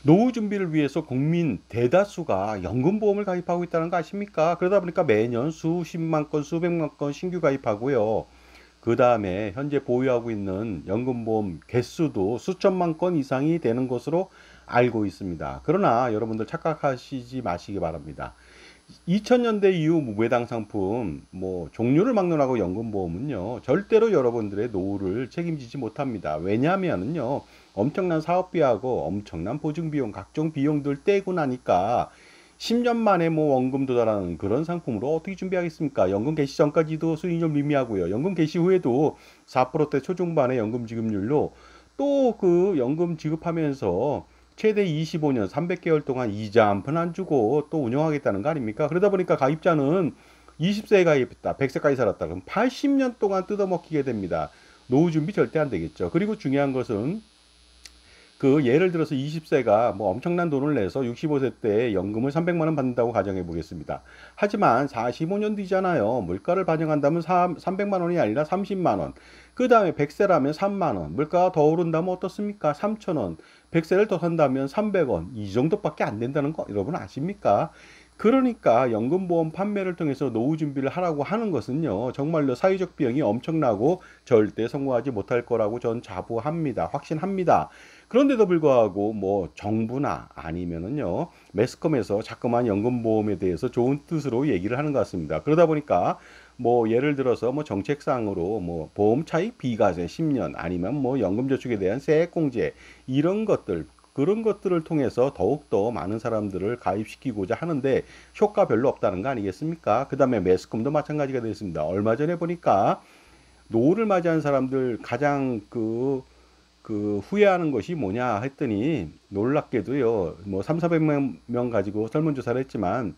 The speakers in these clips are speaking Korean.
노후 준비를 위해서 국민 대다수가 연금보험을 가입하고 있다는 거 아십니까? 그러다 보니까 매년 수십만 건, 수백만 건 신규 가입하고요. 그 다음에 현재 보유하고 있는 연금보험 개수도 수천만 건 이상이 되는 것으로 알고 있습니다. 그러나 여러분들 착각하시지 마시기 바랍니다. 2000년대 이후 무배당 상품, 종류를 막론하고 연금보험은요, 절대로 여러분들의 노후를 책임지지 못합니다. 왜냐하면은요, 엄청난 사업비하고 엄청난 보증비용, 각종 비용들 떼고 나니까 10년 만에 원금 도달하는 그런 상품으로 어떻게 준비하겠습니까? 연금 개시 전까지도 수익률 미미하고요. 연금 개시 후에도 4%대 초중반의 연금 지급률로 또 그 연금 지급하면서 최대 25년 300개월 동안 이자 한 푼 안 주고 또 운영하겠다는 거 아닙니까? 그러다 보니까 가입자는 20세에 가입했다, 100세까지 살았다, 그럼 80년 동안 뜯어먹히게 됩니다. 노후 준비 절대 안 되겠죠. 그리고 중요한 것은 그 예를 들어서 20세가 엄청난 돈을 내서 65세 때 연금을 300만 원 받는다고 가정해 보겠습니다. 하지만 45년 뒤잖아요. 물가를 반영한다면 300만 원이 아니라 30만 원. 그 다음에 100세라면 3만 원. 물가가 더 오른다면 어떻습니까? 3천 원. 100세를 더 산다면 300원. 이 정도밖에 안 된다는 거 여러분 아십니까? 그러니까 연금보험 판매를 통해서 노후 준비를 하라고 하는 것은요, 정말로 사회적 비용이 엄청나고 절대 성공하지 못할 거라고 전 자부합니다. 확신합니다. 그런데도 불구하고 정부나 아니면은요, 매스컴에서 자꾸만 연금보험에 대해서 좋은 뜻으로 얘기를 하는 것 같습니다. 그러다 보니까 예를 들어서 정책상으로 보험 차익 비과세 10년, 아니면 연금저축에 대한 세액공제, 이런 것들, 그런 것들을 통해서 더욱더 많은 사람들을 가입시키고자 하는데 효과 별로 없다는 거 아니겠습니까? 그 다음에 매스컴도 마찬가지가 되었습니다. 얼마 전에 보니까 노후를 맞이한 사람들 가장 후회하는 것이 뭐냐 했더니, 놀랍게도요, 3, 400명 가지고 설문조사를 했지만,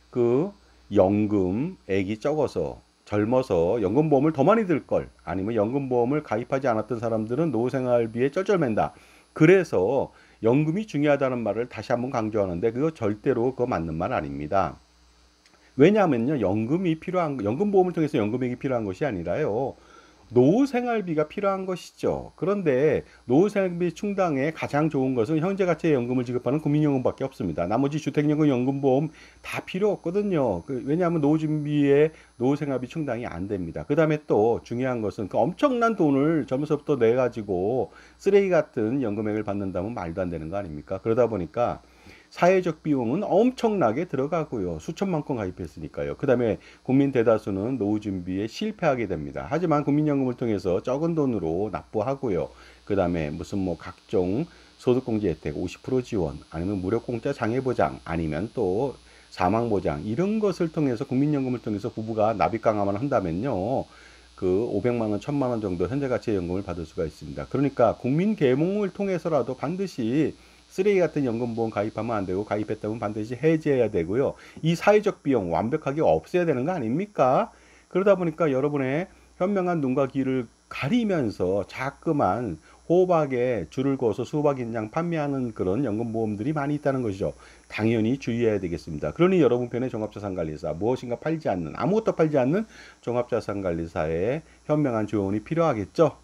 그 연금액이 적어서 젊어서 연금보험을 더 많이 들 걸, 아니면 연금보험을 가입하지 않았던 사람들은 노후생활비에 쩔쩔맨다. 그래서 연금이 중요하다는 말을 다시 한번 강조하는데, 그거 절대로 그거 맞는 말 아닙니다. 왜냐하면요, 연금보험을 통해서 연금액이 필요한 것이 아니라요, 노후 생활비가 필요한 것이죠. 그런데 노후 생활비 충당에 가장 좋은 것은 현재 가치의 연금을 지급하는 국민연금밖에 없습니다. 나머지 주택연금, 연금보험 다 필요 없거든요. 왜냐하면 노후 준비에 노후 생활비 충당이 안 됩니다. 그 다음에 또 중요한 것은 그 엄청난 돈을 젊어서부터 내 가지고 쓰레기 같은 연금액을 받는다면 말도 안 되는 거 아닙니까? 그러다 보니까 사회적 비용은 엄청나게 들어가고요. 수천만 건 가입했으니까요. 그 다음에 국민 대다수는 노후 준비에 실패하게 됩니다. 하지만 국민연금을 통해서 적은 돈으로 납부하고요. 그 다음에 무슨 각종 소득공제 혜택 50% 지원, 아니면 무료 공짜 장애보장, 아니면 또 사망보장, 이런 것을 통해서 국민연금을 통해서 부부가 납입 강화만 한다면요, 그 500만 원, 1000만 원 정도 현재 가치의 연금을 받을 수가 있습니다. 그러니까 국민 계몽을 통해서라도 반드시 쓰레기 같은 연금보험 가입하면 안 되고, 가입했다면 반드시 해지해야 되고요. 이 사회적 비용 완벽하게 없애야 되는 거 아닙니까? 그러다 보니까 여러분의 현명한 눈과 귀를 가리면서 자꾸만 호박에 줄을 그어서 수박인장 판매하는 그런 연금보험들이 많이 있다는 것이죠. 당연히 주의해야 되겠습니다. 그러니 여러분 편의 종합자산관리사, 무엇인가 팔지 않는, 아무것도 팔지 않는 종합자산관리사의 현명한 조언이 필요하겠죠.